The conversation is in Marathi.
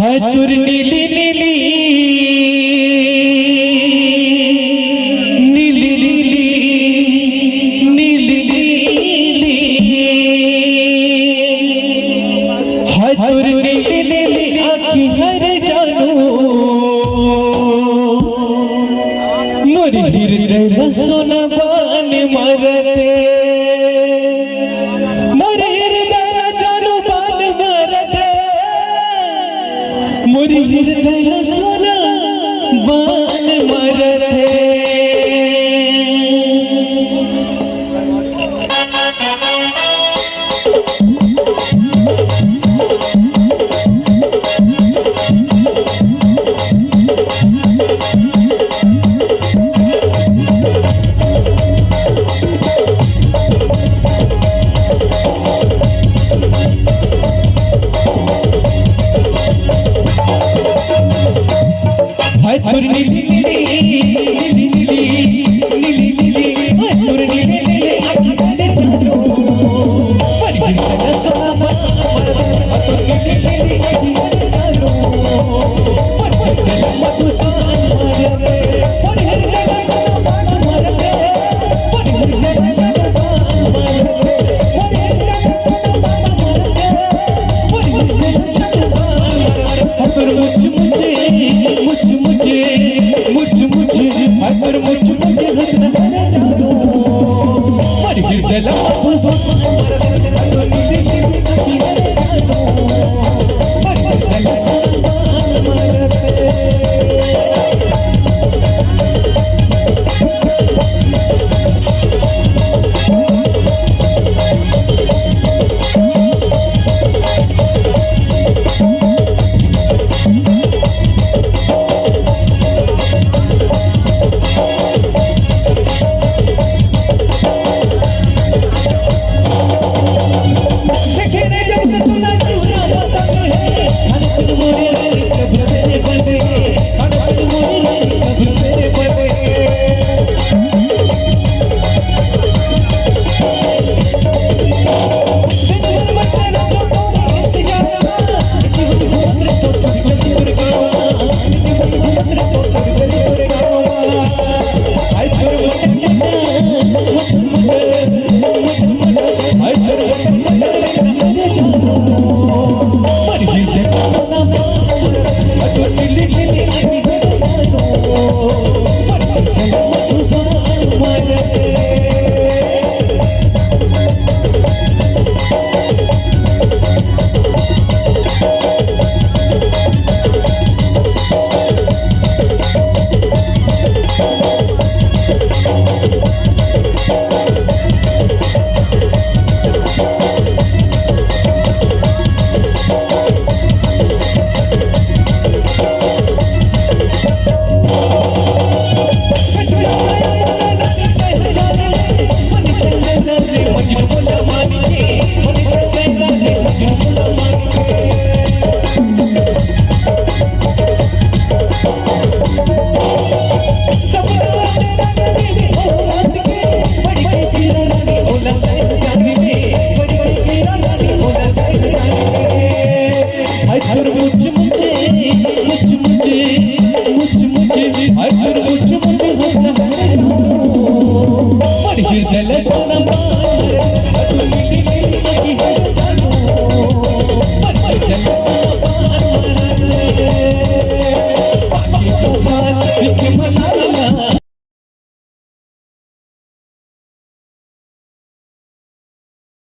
हातुर नीली नीली नीली नीली नीली नीली हातुर नीली नीली आखी हर जानू मोर हृदय सोना बान मरते मोर हृदय जानू बान मरते मोर हृदय सोना बान मरते हातुर नीली नीली नीली नीली नीली नीली हातुर नीली नीली आखी हर जानू मोर हृदय सोना बान मरते हातुर नीली नीली आखी हर जानू मोर हृदय बान मरते मोर हृदय सोना बान मरते मोर हृदय बान मरते मोर हृदय सोना बान मरते मोर हृदय बान हातुर हातुर मुझे हंसना जानू मोर हृदय हातुर नीली नीली आखी हर जानू मोर हृदय सोना बान मरते हातुर मुझे हंसना जानू मोर हृदय सोना बान